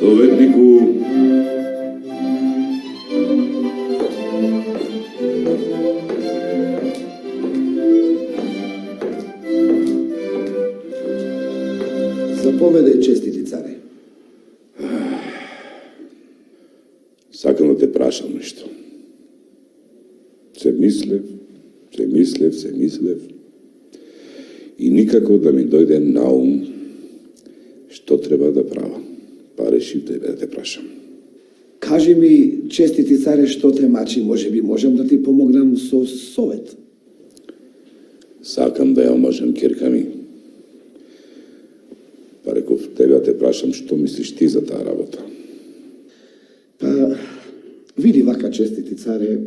Советнику, Заповедај, честити царе. сакам да те прашам нешто. Се мислев и никако да ми дојде на ум што треба да правам. Па решив да те прашам. Кажи ми, честити царе, што те мачи, може би можам да ти помогнам со совет. Сакам да ја омажем ќерка ми. Па реков тебе да те прашам што мислиш ти за таа работа. Па, види вака, честити царе,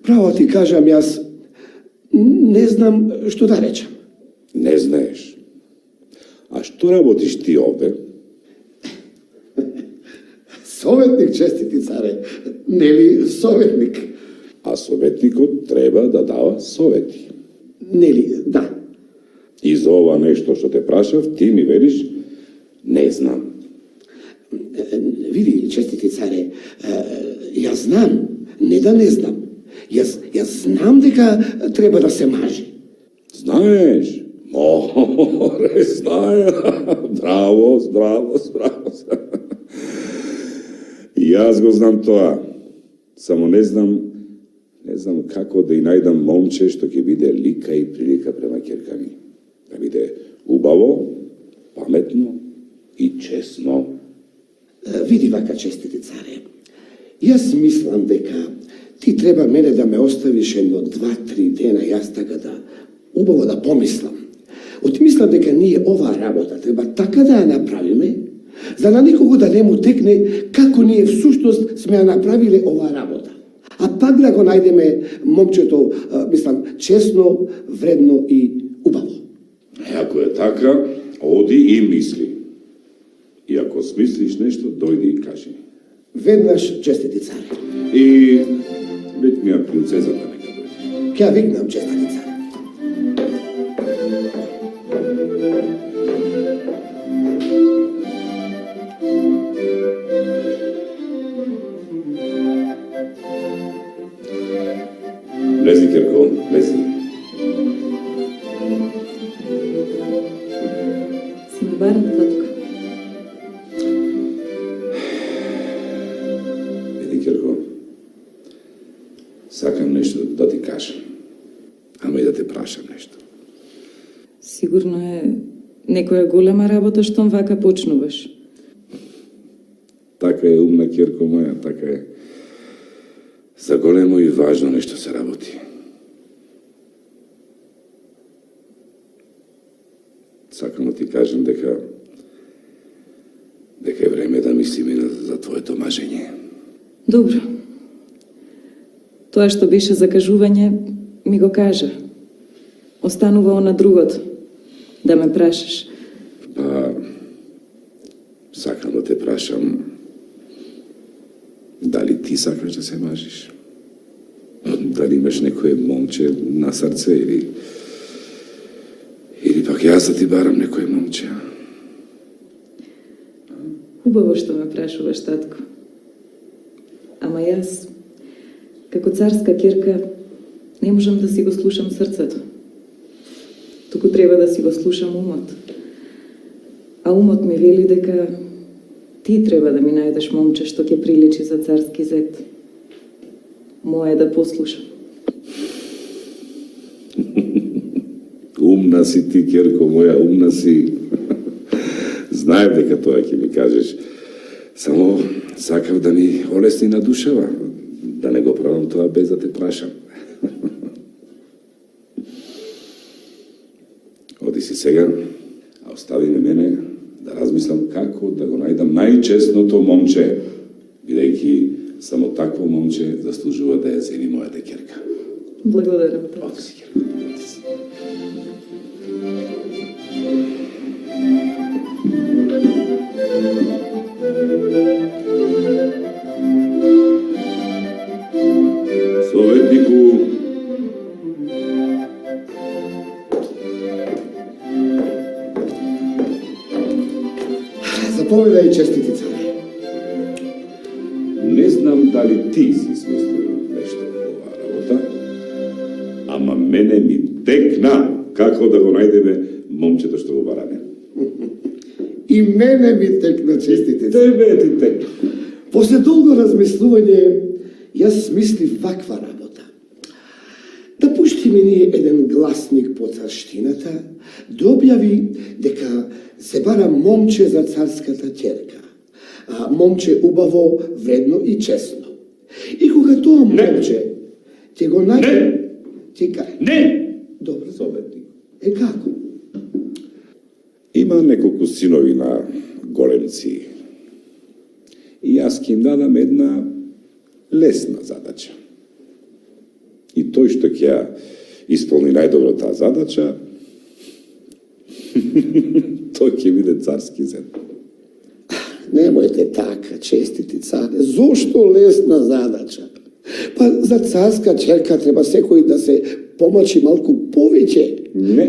право ти кажам, јас не знам што да речам. Не знаеш. А што работиш ти овде? Советник, честити царе, нели советник? А советникот треба да дава совети. Нели, да. И за ова нешто што те прашав, ти ми велиш, не знам. Види, честити царе, јас знам, не да не знам. Јас знам дека треба да се мажи. Знаеш? Море, знае. Браво. И јас го знам тоа. Само не знам како да и најдам момче што ќе биде лика и прилика према ќерка ми. Да биде убаво, паметно и честно. Види вака, честити царе, јас мислам дека ти треба мене да ме оставиш едно 2-3 дена, јас така да убаво да помислам. Отмислам дека ние оваа работа треба така да ја направиме, за на никого да не му текне како ние всушност сме ја направиле оваа работа. А пак да го најдеме момчето, мислам, честно, вредно и убаво. Ако е така, оди и мисли. И ако смислиш нешто, дојди и кажи ми. Веднаш, честити царе. И викни ја принцезата нека дојде. Ќе ја викнам, честити царе. Влези, Ќерко, влези. Си ме барам, татко. Види, Ќерко, сакам нешто да ти кажам, ама и да те прашам нешто. Сигурно е некоја голема работа штом вака почнуваш. Така е, умна Ќерко моја, така е. За големо и важно нешто се работи. Сакам да ти кажам дека е време да мислиме за твоето мажење. Добро. Тоа што беше закажување, ми го кажа. Останува она другото. Да ме прашаш. Па, сакам да те прашам, дали ти сакаш да се мажиш? Дали имаш некое момче на срце или пак јас да ти барам некое момче? Хубаво што ме прашуваш, татко. Ама јас, како царска ќерка, не можам да си го слушам срцето. Туку треба да си го слушам умот. А умот ми вели дека ти треба да ми најдеш момче што ќе приличи за царски зет. Моја да послушам. Умна си ти, Ќерко моја, умна си. Знаев дека тоа ќе ми кажеш. Само сакав да ми олесни на душева, да не го правам тоа без да те прашам. Оди си сега, а остави ме мене да размислам како да го најдам најчестното момче, бидејќи само такво момче заслужува да ја зени мојата ќерка. Благодарам, татко. Оди си, Ќерко, оди си. Советнику, Заповедај, честити царе. Не знам дали ти си смислил нешто во оваа работа, ама мене ми текна како да го најдеме момчето што го бараме. И мене ми текна, честити царе. Тебе ти текна. После долго размислување, јас смислив ваква работа. Да пуштиме ние еден гласник по царштината, да објави дека се бара момче за царската ќерка. А момче убаво, вредно и честно. И кога тоа момче ќе го најде, ќе кај. Не! Добро. Советник. Како? Има неколку синови на големци. И јас ќе им дадам една лесна задача. И тој што ќе ја исполни најдобро таа задача, тој ќе биде царски зет. Немојте така, честити царе. Зошто лесна задача? Па за царска ќерка треба секој да се помачи малку повеќе. Не.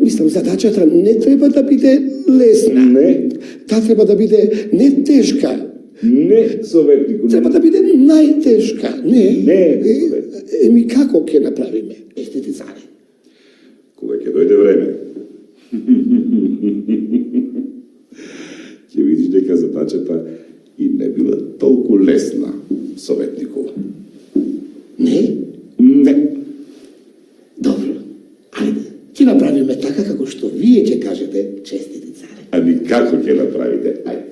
Мислам, задачата не треба да биде лесна. Не. Таа треба да биде не тешка. Не, советнику. Треба да биде најтешка. Не. Не, советник. Еми како ќе направиме? Честити царе. Кога ќе дојде време, ќе видиш дека задачата и не била толку лесна, советнику. Не? Не. Добро. Ајде, ќе направиме така како што вие ќе кажете, честити царе. Ами како ќе направите? Ајде.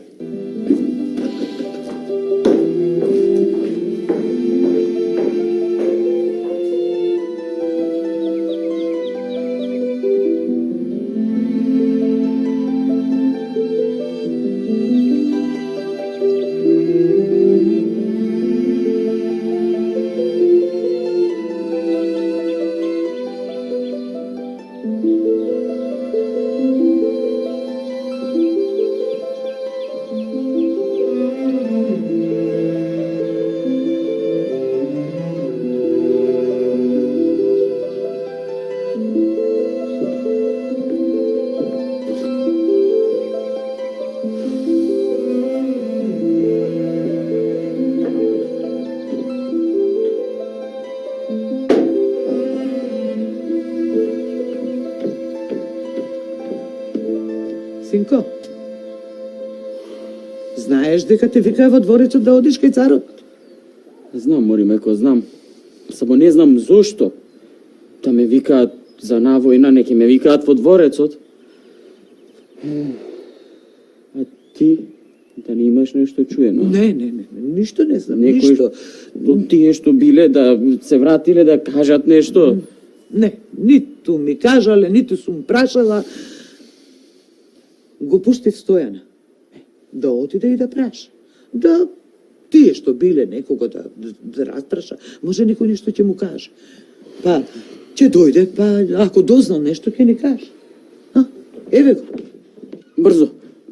Синко, знаеш дека те викаа во дворецот да одиш кај царот? Знам, Моримеко, знам. Само не знам зошто. Да ме викаат за навојна, неке ме викаат во дворецот. А ти, да не имаш нешто чуено? Не, ништо не знам, Некој ништо. тие што биле да се вратиле да кажат нешто. Не, ниту ми кажале, ниту сум прашала. Го пуштив Стојана. Да отиде и да праша. Да, тие што биле некого да распраша, може некој нешто ќе му каже. Па, ќе дојде, па ако дознал нешто ќе ни каже. Еве го.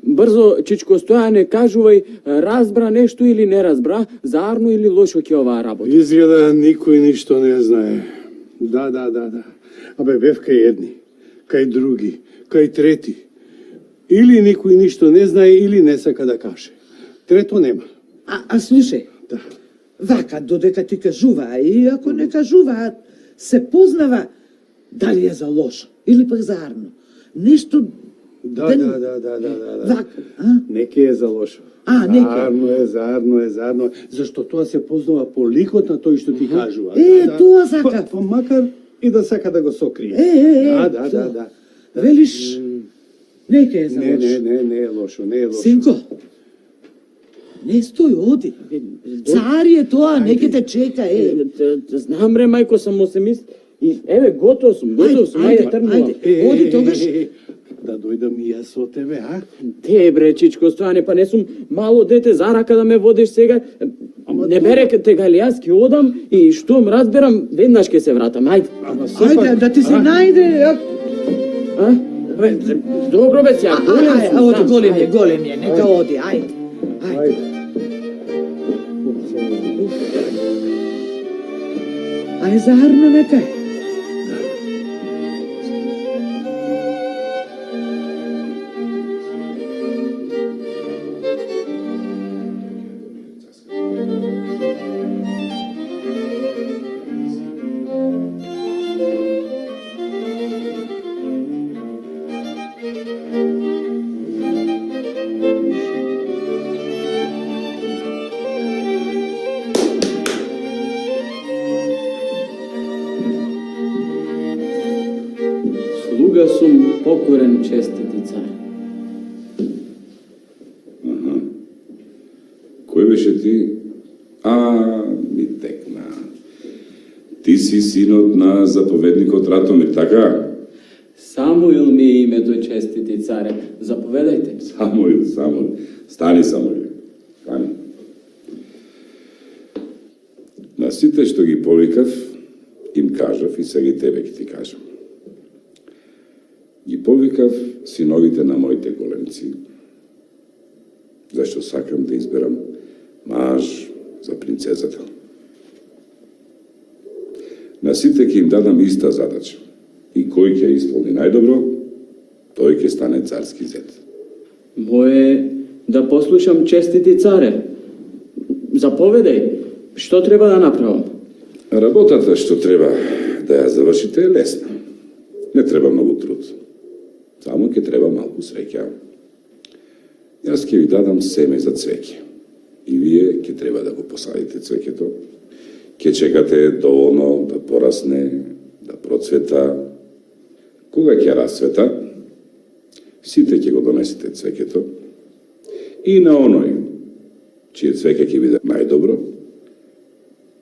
Брзо, чичко Стојане, кажувај, разбра нешто или не разбра, заарно или лошо ќе оваа работа. Изгледа никој ништо не знае. Да. Абе, бев кај едни, кај други, кај трети. Или никој ништо не знае, или не сака да каже. Трето нема. А слушај, Да. вака додека ти кажуваа и ако не кажуваат, се познава дали е за лошо или пак за арно. Нешто... Да. Вака, Неке е за лошо. неке. Заарно е. Зашто тоа се познава по ликот на тој што ти кажува. Тоа сака. Па макар и да сака да го сокрие. Да. Велиш, неке е за лошо. Не е лошо. Синко, не стој, оди. Цар е тоа, неке те чека, Знам ре, мајко, само се мисли. И еве, готов сум, ајде, тргнувам. Оди тогаш. Да дојдам и јас со тебе, а? Те бре, чичко Стојане, па не сум мало дете за рака да ме водиш сега. Не бере те јас ќе одам и штом разберам, веднаш ќе се вратам. Ајде. Ајде, да ти се најде. Добро бе сега, Оди, голем е, нека оди, ајде. Ај заарно нека е. покорен честити цар. Кој беше ти? Ми текна. Ти си синот на заповедникот Ратомир, така? Самуил ми е името, честити царе. Заповедајте. Самуил. Стани, Самуил. Стани. На сите што ги повикав, им кажав и сега и тебе ќе ти кажам. Ги повикав синовите на моите големци, зашто сакам да изберам маж за принцезата. На сите ќе им дадам иста задача. И кој ќе исполни најдобро, тој ќе стане царски зет. Мое да послушам, честити царе. Заповедај, што треба да направам? Работата што треба да ја завршите е лесна. Не треба многу труд. Само ќе треба малку среќа. Јас ќе ви дадам семе за цвеќе. И вие ќе треба да го посадите цвеќето. Ќе чекате доволно да порасне, да процвета. Кога ќе расцвета, сите ќе го донесете цвеќето. И на оној, чие цвеќе ќе биде најдобро,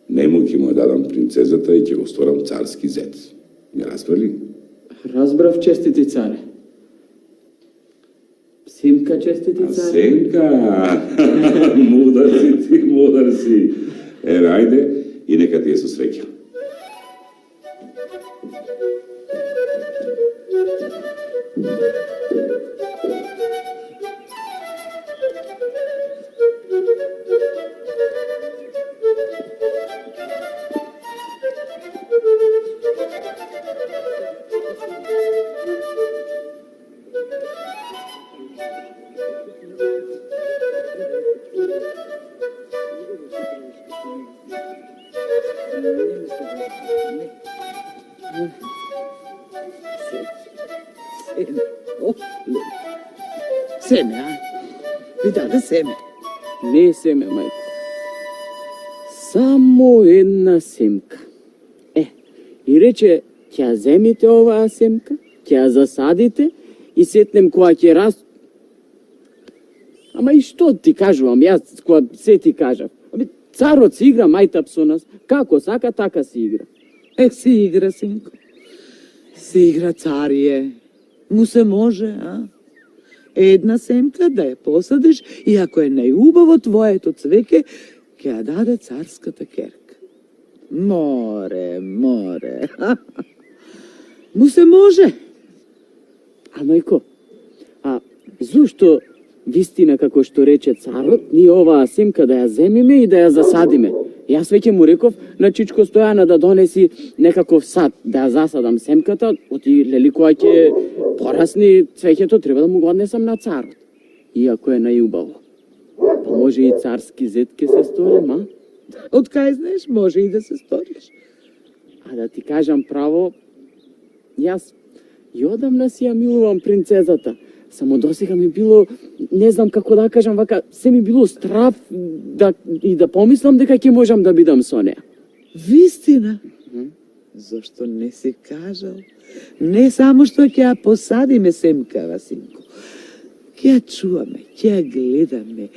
нему ќе му ја дадам принцезата и ќе го сторам царски зет. Ме разбрали? Разбрав, честити царе. Симка, честити царе. Семка! Мудар си. Еве, ајде и нека ти е со среќа. Семе, а? Ви даде семе. Не семе, мајко. Само една семка. И рече, ќе ја земите оваа семка, ќе ја засадите и сетнем која ќе Ама и што ти кажувам, јас која се ти кажав. Царот си игра мајтап со нас, како сака, така си игра. Си игра, синко. Си игра царие. Му се може, а? Една семка да ја посадиш и ако е најубаво твоето цвеќе, ќе ја даде царската керка. Море. Му се може. А мајко, зошто вистина како што рече царот, ние оваа семка да ја земиме и да ја засадиме? Јас веќе му реков на Чичко Стојана да донеси некаков сад, да ја засадам семката, оти лели која ќе порасни цвеќето, треба да му го однесам на царот. Иако е најубаво. Па може и царски зет ке се сторим, а? Од кај знаеш, може и да се сториш. А да ти кажам право, јас и одамна си ја милувам принцезата. Само досега ми било, не знам како да кажам, вака, се ми било страв да помислам дека ќе можам да бидам со неа. Вистина? Зошто не си кажал? Не само што ќе ја посадиме семкава, синко. Ќе ја чуваме, ќе ја гледаме,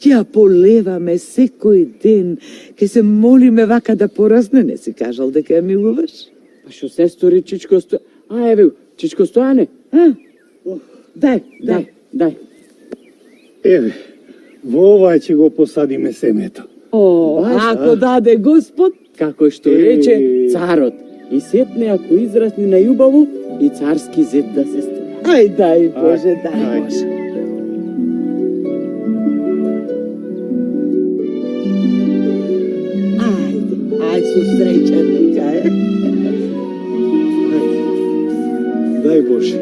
ќе ја полеваме секој ден, ќе се молиме вака да порасне, не си кажал дека ја милуваш? Па што се стори Чичко Стојане? Еве, Чичко Стојане? Дај. Еве, во овај ќе го посадиме семето. Ако даде Господ, Како што рече царот. И сетне ако израсне најубаво и царски зет да се стори. дај Боже, дај Боже. Ајде со среќа нека е. Дај Боже.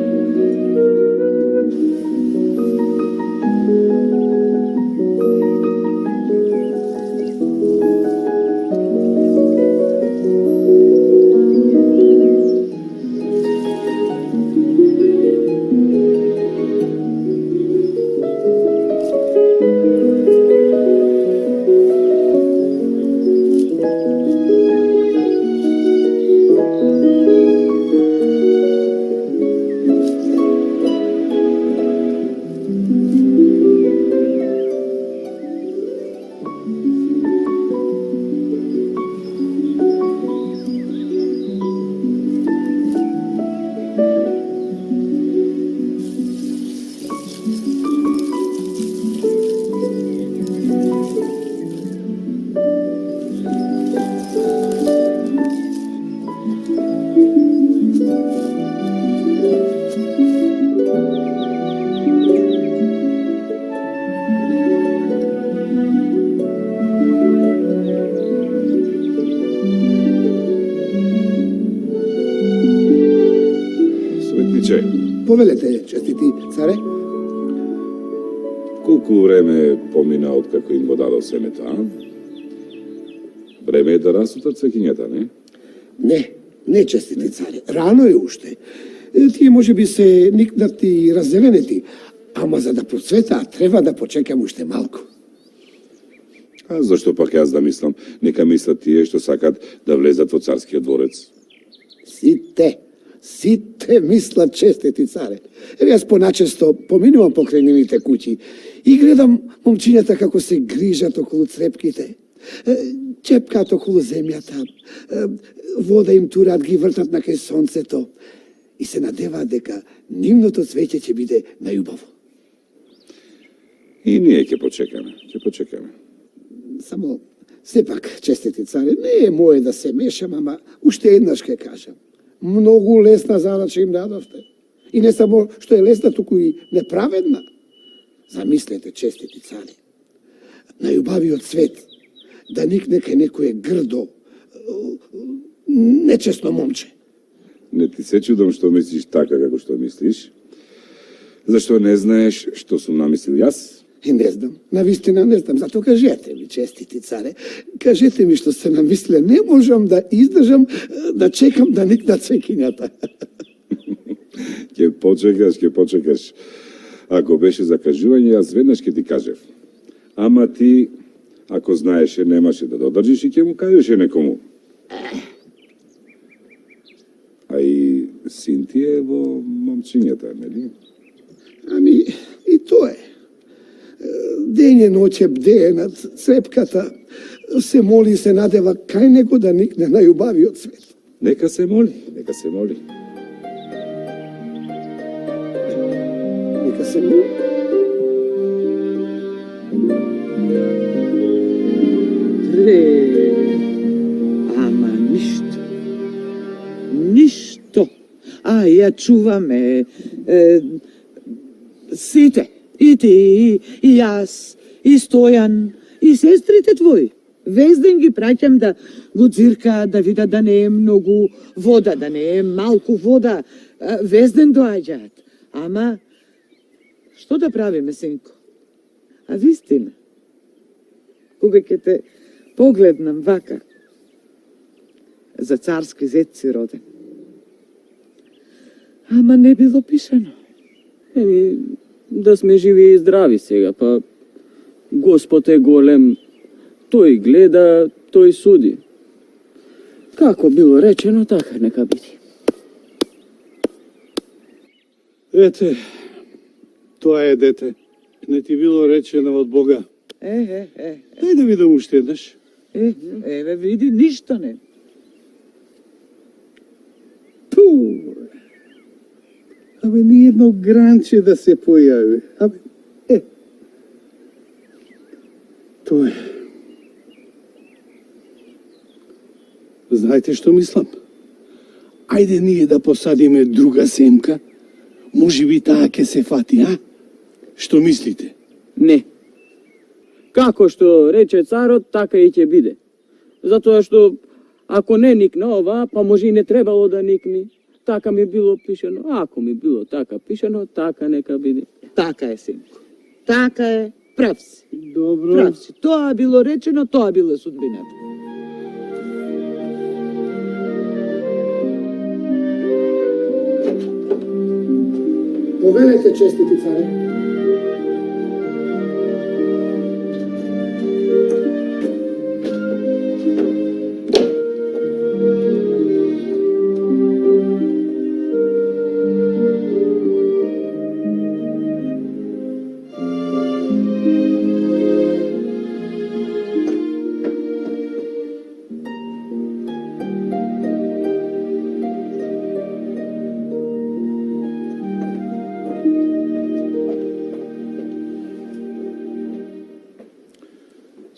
Повелете, честити царе. Колку време помина откако им го дадов семето, а? Време е да расутат цвекињата, не? Не, честити царе. Рано е уште. Тие може би се никнати и раззеленети, ама за да процветаат треба да почекам уште малку. А зашто пак јас да мислам? Нека мислат тие што сакат да влезат во царскиот дворец. Сите мислат, честити царе. Еве јас поначесто поминувам покрај нивните куќи и гледам момчињата како се грижат околу црепките, чепкаат околу земјата, вода им турат, ги вртат на кај сонцето и се надеваат дека нивното цвеќе ќе биде најубаво. И ние ќе почекаме. Само, сепак, честити царе, не е мое да се мешам, ама уште еднаш ќе кажам. Многу лесна задача им дадовте. И не само што е лесна, туку и неправедна. Замислете, честити царе, најубавиот свет да никне кај некое грдо, нечестно момче. Не ти се чудам што мислиш така како што мислиш. Зашто не знаеш што сум намислил јас? И не знам, навистина не знам, зато кажете ми, честити царе, кажете ми што се намисле, не можам да издржам, да чекам да никнат цвекињата. Ќе почекаш. Ако беше за кажување, јас веднаш ќе ти кажев. Ама ти, ако знаеше, немаше да додржиш и ќе му кажеше некому. А и син ти е во момчињата, нели? Ами, и тоа е. Дење ноќе бдее над црепката, се моли и се надева кај него да никне најубавиот свет. Нека се моли. Нека се моли. Ама ништо. А ја чуваме сите. И ти, и јас, и Стојан, и сестрите твои. Везден ги праќам да го дзирка, да видат да не е многу вода, да не е малку вода. Везден доаѓаат. Ама, што да правиме, синко? А вистина, кога ќе те погледнам вака, за царски зет си роден. Ама не било пишано. Да сме живи и здрави сега, па Господ е голем, тој гледа, тој суди. Како било речено, така нека биде. Ете, тоа е дете. Не ти било речено од Бога. Дај да видам уште еднаш. Еве види, ништо не. Пу! Абе, ни едно гранче да се појави. Абе, Тоа е. Знаете што мислам? Ајде ние да посадиме друга семка. Може би таа ќе се фати, а? Што мислите? Не. Како што рече царот, така и ќе биде. Затоа што ако не никне ова, па може и не требало да никне. Така ми било пишено. Ако ми било така пишено, така нека биде. Така е, синко. Така е. Прав си. Добро. Прав си. Тоа било речено, тоа било судбината. Повелете, честити царе.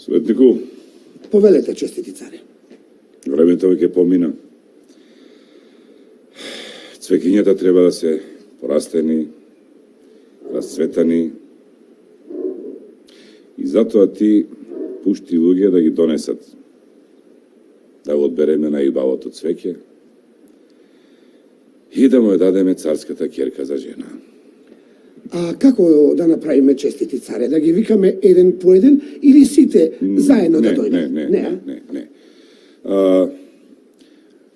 Светнику, Повелете, честити царе. времето веќе помина. Цвекињата треба да се порастени, расцветани. И затоа ти пушти луѓе да ги донесат. Да го одбереме најубавото цвеќе. и да му ја дадеме царската ќерка за жена. А како да направиме, честити царе? Да ги викаме еден по еден или сите заедно да дојдат? Не.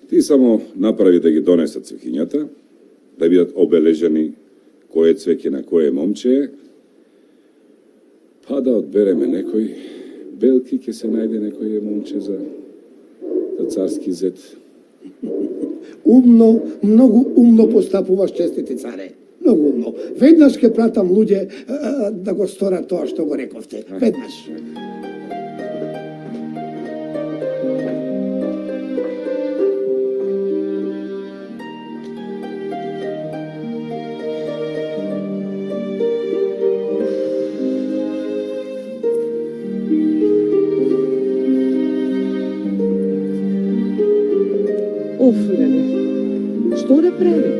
Ти само направи да ги донесат цвеќињата, да бидат обележани кое цвеќе на кое момче е, па да одбереме некој, белки ќе се најде некој момче за царски зет. Умно, многу умно постапуваш, честити царе. Многу умно. Веднаш ќе пратам луѓе да го сторат тоа што го рековте. Веднаш. Леле, што да прави?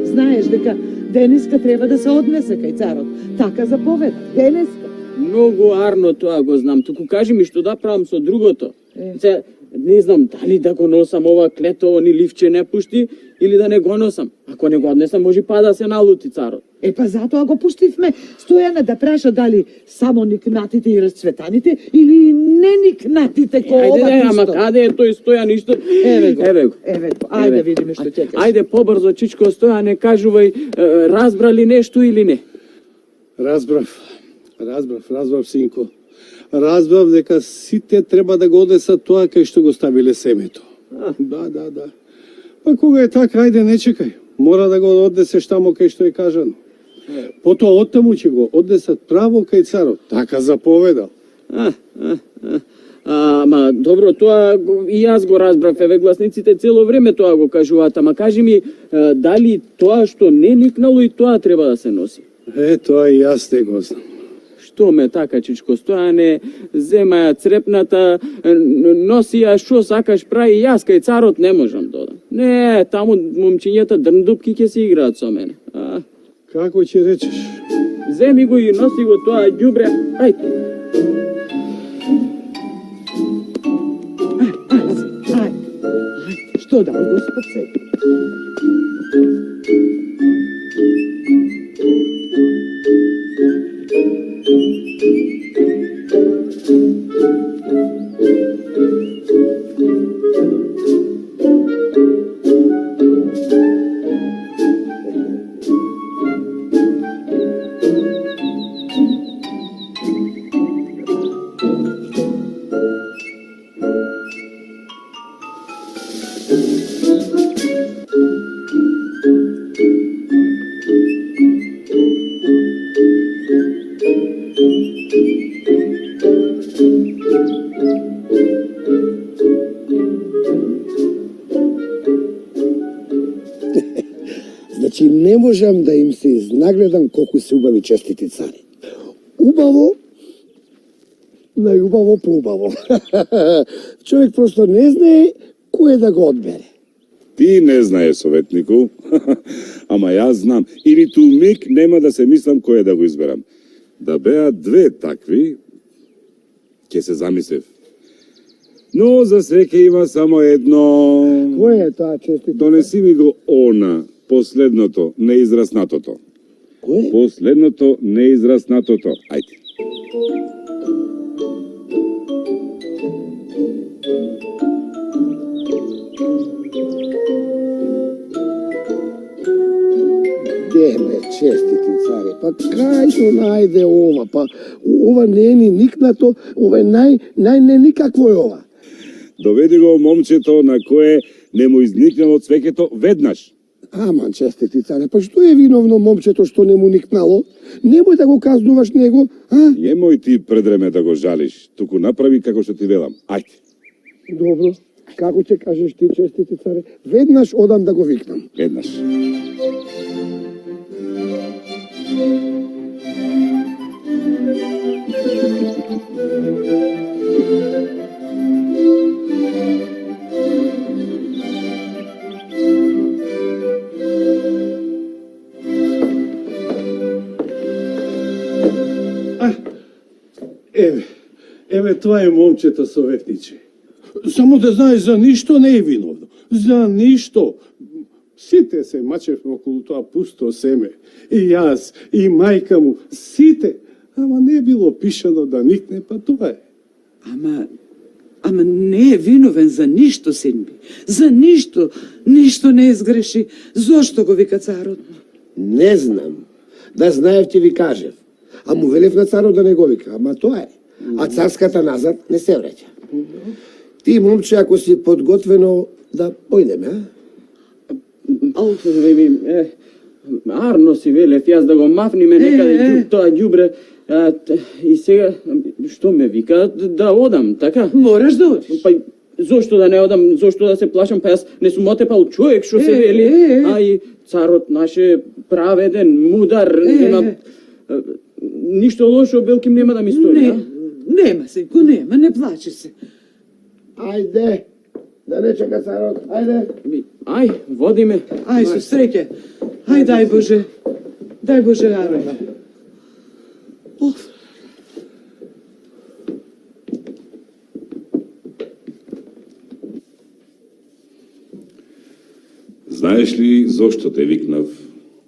Знаеш дека денеска треба да се однесе кај царот. Така заповед, денеска. Многу арно тоа го знам, туку кажи ми што да правам со другото. Се, не знам дали да го носам ова клетово, ни ливче не пушти, или да не го носам. Ако не го однесам, може па да се налути царот. Па затоа го пуштивме Стојана да праша дали само никнатите и разцветаните или не никнатите ко ова Ајде, ама исто. каде е тој Стојан ништо? Еве го. Еве го. Ајде да видиме што ќе кажеш. Ајде побрзо, чичко Стојане, кажувај, разбрали нешто или не? Разбрав, синко. Разбрав дека сите треба да го одесат тоа кај што го ставиле семето. Да. Па кога е така, ајде не чекај. Мора да го однесеш тамо кај што е кажано. Потоа оттаму ќе го однесат право кај царот. Така заповедал. Ама добро, тоа и јас го разбрав, еве гласниците цело време тоа го кажуваат, ама кажи ми дали тоа што не никнало и тоа треба да се носи? Тоа и јас не го знам. Што ме така, чичко Стојане, зема ја црепната, носи ја шо сакаш прави, јас кај царот не можам да одам. Не, таму момчињата дрндупки ќе се играат со мене. Како ќе речеш? Земи го и носи го тоа ѓубре. Ајде. Што да, Господ се. Значи не можам да им се изнагледам колку се убави, честити цари. Убаво, најубаво поубаво. Човек просто не знае кој да го одбере. Ти не знаеш, советнику, ама јас знам. И ниту миг нема да се мислам кој да го изберам. Да беа две такви, ќе се замислев. Но за среќа има само едно. Кој е тоа, честити? Донеси ми го она, последното, неизраснатото. Кој? Последното, неизраснатото. Ајде. Деме, честити царе, па кај што најде ова? Па ова не е ни никнато, ова е не никакво е ова. Доведи го момчето на кое не му изникнало цвеќето веднаш. Аман, честити царе, па што е виновно момчето што не му никнало? Немој да го казнуваш него, а? Немој ти предреме да го жалиш, туку направи како што ти велам. Ајде. Добро, како ќе кажеш ти, честити царе? Веднаш одам да го викнам. Веднаш. Еве тоа е момчето, советниче. Само да знаеш, за ништо не е виновно. За ништо. Сите се мачевме околу тоа пусто семе. И јас, и мајка му, сите. Ама не било пишано да никне, па тоа е. Ама не е виновен за ништо, синби. За ништо. Ништо не изгреши. Зошто го вика царот? Не знам. Да знаев ќе ви кажев. А му велев на царот да не го вика. Ама тоа е. А царската назад не се враќа. Ти, момче, ако си подготвено, да појдеме, а? Арно си велев, јас да го мафниме некаде тоа ѓубре. И сега, што ме вика, да одам, така? Мораш да одиш. Па, зошто да не одам, зошто да се плашам, па јас не сум отепал човек, што се вели. А и царот наше праведен, мудар, нема... Ништо лошо, Белким, нема да ми стори, а? Нема, синко, нема, не плачи се. Ајде, да не чека царот, ајде. Ај, води ме. Ај, со среќа. Ај, дај Боже. Дај Боже, Арова. Знаеш ли зошто те викнав,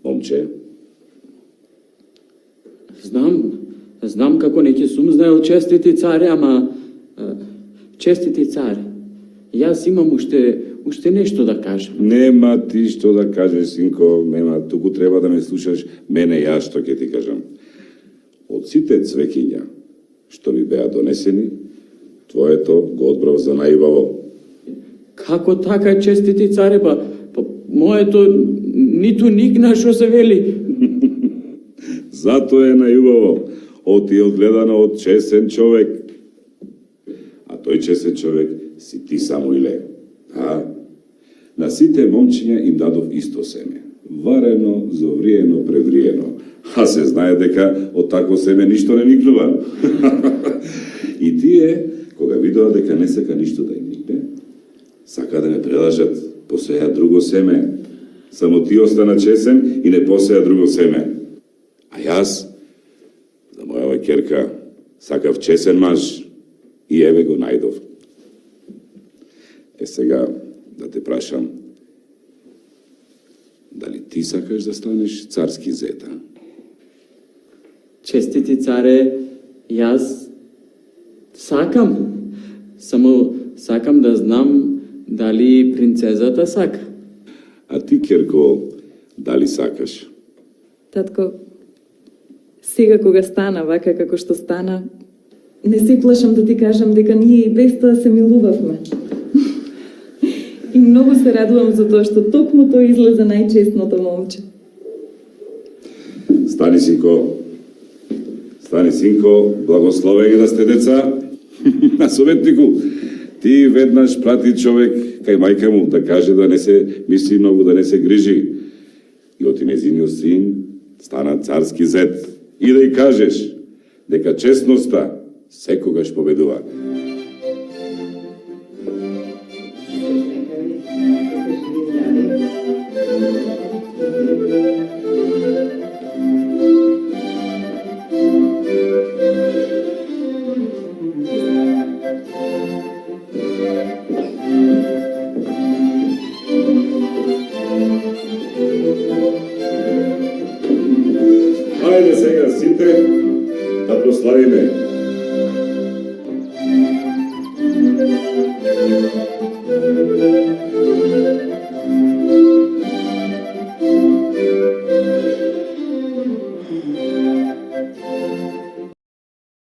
момче? Знам како не ќе сум знаел честити царе, ама честити царе. Јас имам уште нешто да кажам. Нема ти што да кажеш, синко, нема, туку треба да ме слушаш мене, јас што ќе ти кажам. Од сите цвекиња што ми беа донесени, твоето го одбрав за најубаво. Како така, честити царе, па моето ниту никна што се вели. Зато е најубаво. Оти е одгледано од чесен човек. А тој чесен човек си ти, Самуиле. А? На сите момчиња им дадов исто семе. Варено, зовриено, превриено. А се знае дека од такво семе ништо не никнува. И тие, кога видоа дека не сака ништо да им никне, сака да ме прелажат, посеја друго семе. Само ти остана чесен и не посеја друго семе. А јас, за мојава ќерка, сакав чесен маж и еве го најдов. Сега да те прашам, дали ти сакаш да станеш царски зета? Честити царе, јас сакам. Само сакам да знам дали принцезата сака. А ти, ќерко, дали сакаш? Татко, сега кога стана вака како што стана, не се плашам да ти кажам дека ние и без тоа се милувавме. И многу се радувам за тоа што токму тој излезе најчестното момче. Стани, синко. Стани, синко. Благословени да сте деца. На советнику, ти веднаш прати човек кај мајка му да каже да не се мисли многу, да не се грижи. И оти незиниот син стана царски зет. И да ја кажеш дека честноста секогаш победува. Ајде сега сите да прославиме.